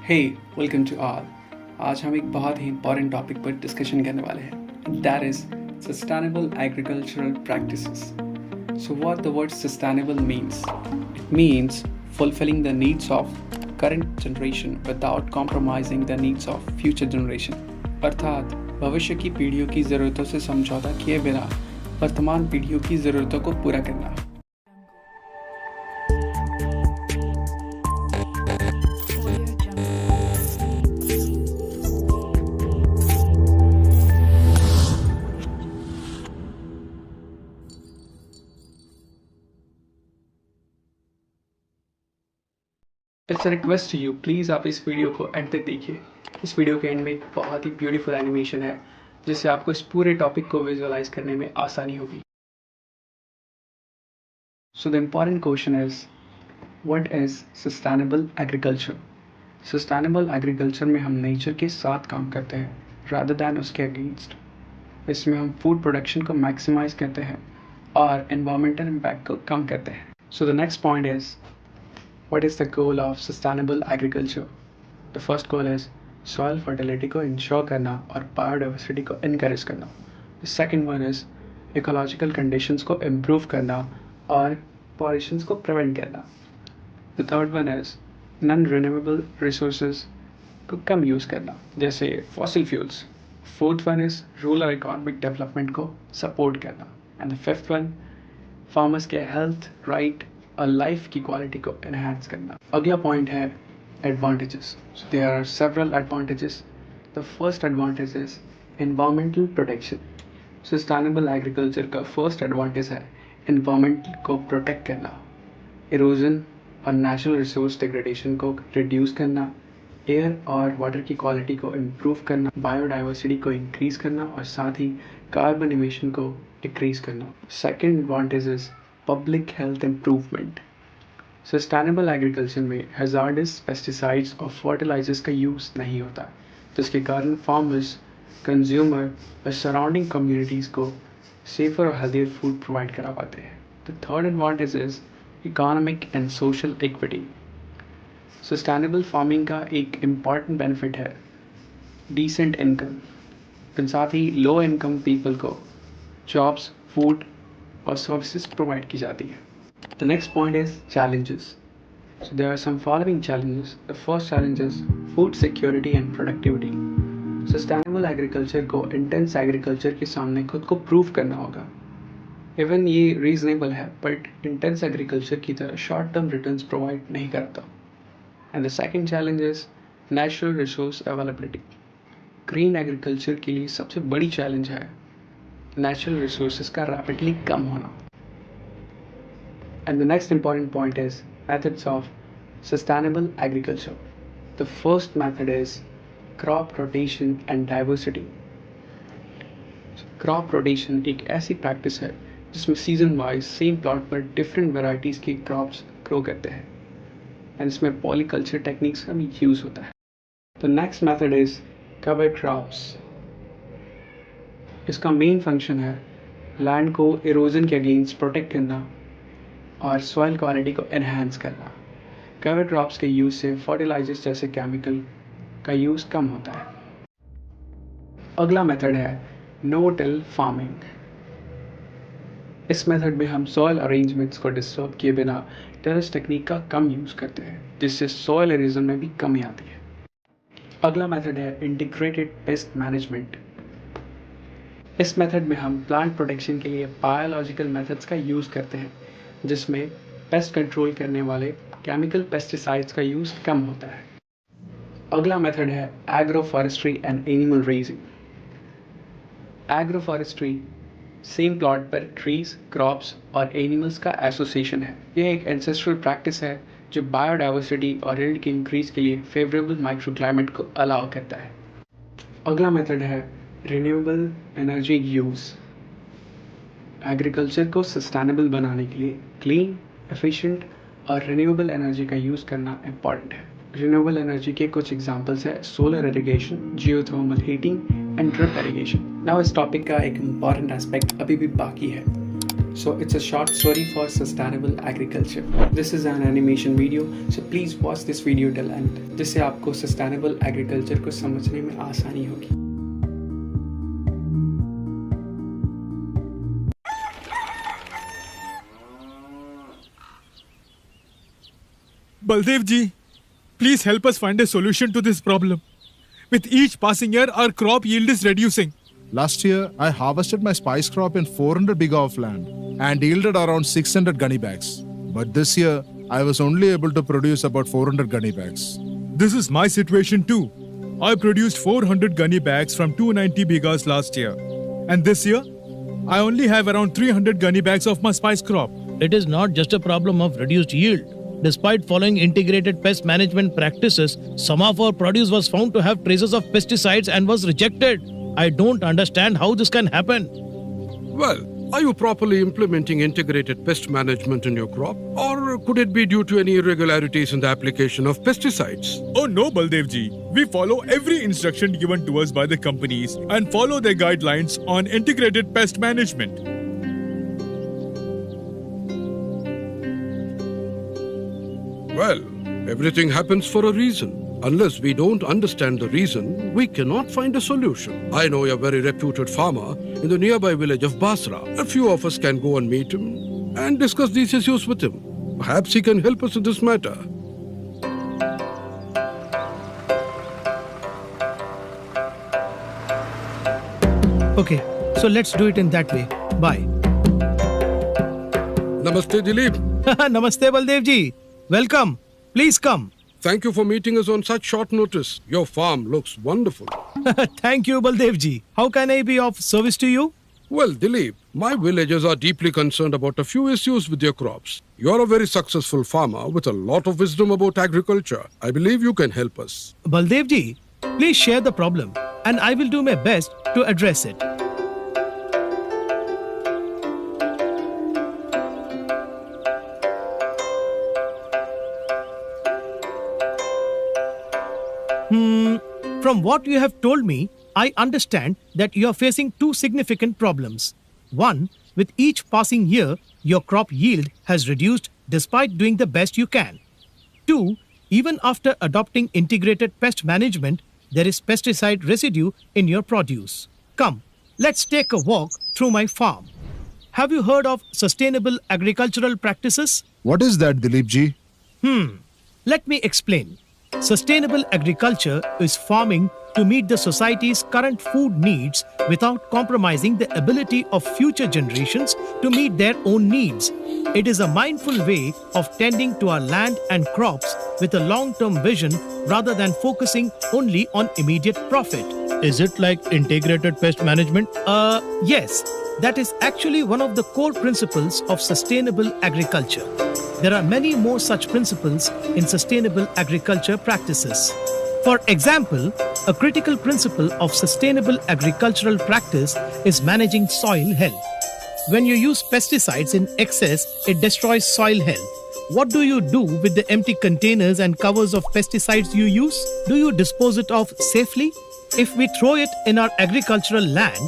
Hey welcome to all. आज हम एक बहुत ही इंपॉर्टेंट टॉपिक पर डिस्कशन करने वाले हैं, that is sustainable agricultural practices. So what the word sustainable means? It means fulfilling the needs of current generation without compromising the needs of future generation। अर्थात भविष्य की पीढ़ियों की ज़रूरतों से समझौता किए बिना वर्तमान पीढ़ियों की ज़रूरतों को पूरा करना। It's request to you, please आप इस वीडियो को एंड तक देखिए। इस वीडियो के एंड में एक बहुत ही ब्यूटीफुल एनिमेशन है जिससे आपको इस पूरे टॉपिक को विजुअलाइज करने में आसानी होगी। So the important question is what is sustainable agriculture. Sustainable agriculture में हम नेचर के साथ काम करते हैं रादर दैन उसके अगेंस्ट। इसमें हम फूड प्रोडक्शन को मैक्सिमाइज करते हैं और एनवायरमेंटल इम्पैक्ट को कम करते हैं। So the next point is what is the goal of sustainable agriculture? The first goal is soil fertility को ensure करना और biodiversity को encourage करना. The second one is ecological conditions को improve करना और pollutions को prevent करना. The third one is non-renewable resources को कम use करना जैसे fossil fuels. Fourth one is rural economic development को support करना. And the fifth one farmers के health, right और लाइफ की क्वालिटी को एनहांस करना। अगला पॉइंट है advantages. So there are several advantages. The first advantage is environmental protection. Sustainable agriculture का फर्स्ट एडवांटेज है एनवायरमेंट को प्रोटेक्ट करना, इरोजन और नेचुरल रिसोर्स डिग्रेडेशन को रिड्यूस करना, एयर और वाटर की क्वालिटी को इम्प्रूव करना, बायोडाइवर्सिटी को इंक्रीज करना और साथ ही कार्बन इमिशन को डिक्रीज करना। Second advantage is public health improvement. Sustainable agriculture में हैजार्डस पेस्टिसाइड्स और फर्टिलाइजर्स का यूज़ नहीं होता, जिसके कारण फार्मर्स, कंज्यूमर और सराउंडिंग कम्युनिटीज़ को सेफर और हेल्दियर फूड प्रोवाइड करा पाते हैं। The third advantage is economic and social equity. Sustainable farming का एक इम्पॉर्टेंट बेनिफिट है डिसेंट इनकम, साथ ही लो इनकम पीपल को जॉब्स, फूड और सर्विसेज प्रोवाइड की जाती है। The next point is challenges. So there are some following challenges. The first challenge is food security and productivity. Sustainable agriculture को intense agriculture के सामने खुद को प्रूव करना होगा। इवन ये रीजनेबल है बट इंटेंस एग्रीकल्चर की तरह शॉर्ट टर्म रिटर्न्स प्रोवाइड नहीं करता। And the second challenge is natural resource availability. Green agriculture के लिए सबसे बड़ी चैलेंज है नेचुरल रिसोर्सेज का रैपिडली कम होना। And the next important point is methods of sustainable agriculture. The first method is crop rotation and diversity. Crop rotation एक ऐसी practice है जिसमें सीजन वाइज सेम प्लॉट पर डिफरेंट वेराइटीज़ के crops grow करते हैं एंड इसमें पॉलीकल्चर टेक्निक्स का भी यूज़ होता है। The next method is cover crops. इसका मेन फंक्शन है लैंड को इरोजन के अगेंस्ट प्रोटेक्ट करना और सॉइल क्वालिटी को एनहांस करना। कवर क्रॉप्स के यूज़ से फर्टिलाइजर्स जैसे केमिकल का यूज़ कम होता है। अगला मेथड है नो टिल फार्मिंग। इस मेथड में हम सॉइल अरेंजमेंट्स को डिस्टर्ब किए बिना टेरेस टेक्निक का कम यूज़ करते हैं, जिससे सॉइल इरोजन में भी कमी आती है। अगला मेथड है इंटीग्रेटेड पेस्ट मैनेजमेंट। इस मेथड में हम प्लांट प्रोटेक्शन के लिए बायोलॉजिकल मेथड्स का यूज़ करते हैं, जिसमें पेस्ट कंट्रोल करने वाले केमिकल पेस्टिसाइड्स का यूज़ कम होता है। अगला मेथड है agro forestry and animal raising. Agro forestry same plot पर ट्रीज, क्रॉप्स और एनिमल्स का एसोसिएशन है। यह एक एंसेस्ट्रल प्रैक्टिस है जो बायोडाइवर्सिटी और यील्ड के इंक्रीज के लिए फेवरेबल माइक्रो क्लाइमेट को अलाउ करता है। अगला मेथड है रिन्यूएबल एनर्जी यूज़। एग्रीकल्चर को सस्टेनेबल बनाने के लिए क्लीन, एफिशिएंट और रिन्यूएबल एनर्जी का यूज़ करना इम्पॉर्टेंट है। रिन्यूएबल एनर्जी के कुछ एग्जांपल्स है solar irrigation, geothermal heating and drip irrigation. Now इस टॉपिक का एक इम्पॉर्टेंट एस्पेक्ट अभी भी बाकी है, So it's a short story for sustainable agriculture. This is an animation video, so please watch this video till end, जिससे आपको sustainable agriculture को समझने में आसानी होगी. Baldev ji, please help us find a solution to this problem. With each passing year, our crop yield is reducing. Last year, I harvested my spice crop in 400 biga of land and yielded around 600 gunny bags. But this year, I was only able to produce about 400 gunny bags. This is my situation too. I produced 400 gunny bags from 290 bigas last year. And this year, I only have around 300 gunny bags of my spice crop. It is not just a problem of reduced yield. Despite following integrated pest management practices, some of our produce was found to have traces of pesticides and was rejected. I don't understand how this can happen. Well, are you properly implementing integrated pest management in your crop? Or could it be due to any irregularities in the application of pesticides? Oh no, Baldev ji. We follow every instruction given to us by the companies and follow their guidelines on integrated pest management. Well, everything happens for a reason. Unless we don't understand the reason, we cannot find a solution. I know a very reputed farmer in the nearby village of Basra. A few of us can go and meet him and discuss these issues with him. Perhaps he can help us in this matter. Okay, so let's do it in that way. Bye. Namaste, Dilip. Namaste, Baldev ji. Welcome. Please come. Thank you for meeting us on such short notice. Your farm looks wonderful. Thank you, Baldev ji. How can I be of service to you? Well, Dilip, my villagers are deeply concerned about a few issues with their crops. You're a very successful farmer with a lot of wisdom about agriculture. I believe you can help us. Baldev ji, please share the problem and I will do my best to address it. From what you have told me, I understand that you are facing two significant problems. One, with each passing year, your crop yield has reduced despite doing the best you can. Two, even after adopting integrated pest management, there is pesticide residue in your produce. Come, let's take a walk through my farm. Have you heard of sustainable agricultural practices? What is that, Dilip ji? Let me explain. Sustainable agriculture is farming to meet the society's current food needs without compromising the ability of future generations to meet their own needs. It is a mindful way of tending to our land and crops with a long-term vision rather than focusing only on immediate profit. Is it like integrated pest management? Yes. That is actually one of the core principles of sustainable agriculture. There are many more such principles in sustainable agriculture practices. For example, a critical principle of sustainable agricultural practice is managing soil health. When you use pesticides in excess, it destroys soil health. What do you do with the empty containers and covers of pesticides you use? Do you dispose it off safely? If we throw it in our agricultural land,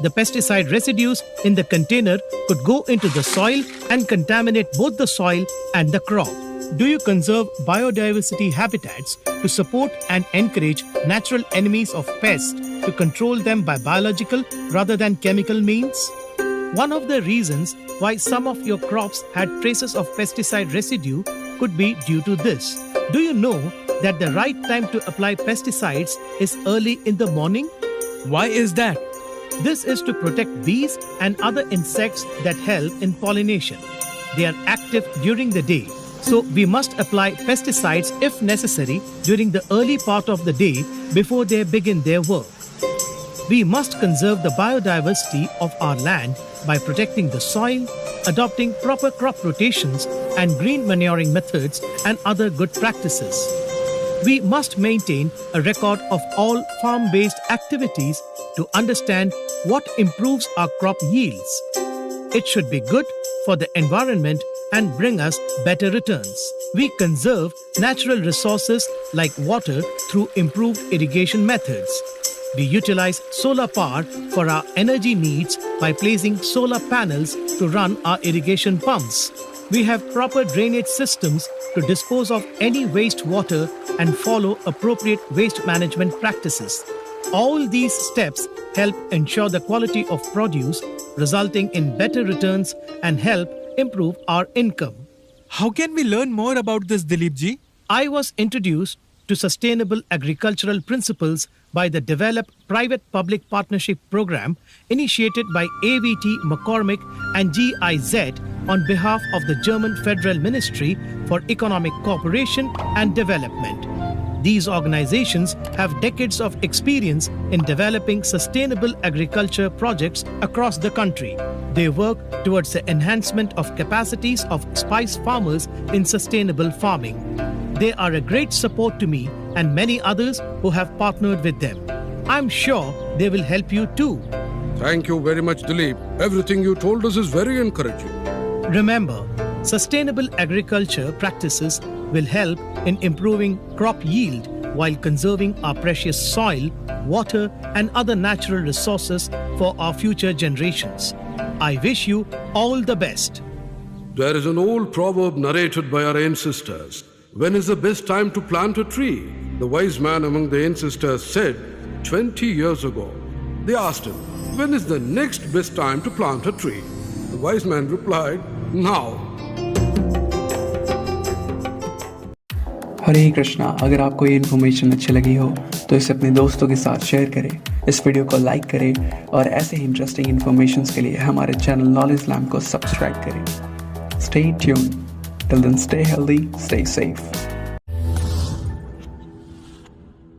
the pesticide residues in the container could go into the soil and contaminate both the soil and the crop. Do you conserve biodiversity habitats to support and encourage natural enemies of pests to control them by biological rather than chemical means? One of the reasons why some of your crops had traces of pesticide residue could be due to this. Do you know that the right time to apply pesticides is early in the morning? Why is that? This is to protect bees and other insects that help in pollination. They are active during the day, so we must apply pesticides if necessary during the early part of the day before they begin their work. We must conserve the biodiversity of our land by protecting the soil, adopting proper crop rotations and green manuring methods and other good practices. We must maintain a record of all farm-based activities to understand what improves our crop yields. It should be good for the environment and bring us better returns. We conserve natural resources like water through improved irrigation methods. We utilize solar power for our energy needs by placing solar panels to run our irrigation pumps. We have proper drainage systems to dispose of any wastewater and follow appropriate waste management practices. All these steps help ensure the quality of produce, resulting in better returns and help improve our income. How can we learn more about this, Dilip ji? I was introduced to sustainable agricultural principles by the Develop Private-Public Partnership Program initiated by AVT McCormick and GIZ on behalf of the German Federal Ministry for Economic Cooperation and Development. These organizations have decades of experience in developing sustainable agriculture projects across the country. They work towards the enhancement of capacities of spice farmers in sustainable farming. They are a great support to me and many others who have partnered with them. I'm sure they will help you too. Thank you very much, Dilip. Everything you told us is very encouraging. Remember, sustainable agriculture practices will help in improving crop yield while conserving our precious soil, water, and other natural resources for our future generations. I wish you all the best. There is an old proverb narrated by our ancestors. When is the best time to plant a tree? The wise man among the ancestors said 20 years ago. They asked him, when is the next best time to plant a tree? The wise man replied, now. हरे कृष्णा। अगर आपको ये information अच्छी लगी हो तो इसे अपने दोस्तों के साथ शेयर करें, इस वीडियो को लाइक करें और ऐसे ही इंटरेस्टिंग इन्फॉर्मेशन के लिए हमारे चैनल नॉलेज लैम्प को सब्सक्राइब करें। Stay tuned. Till then stay healthy, stay safe.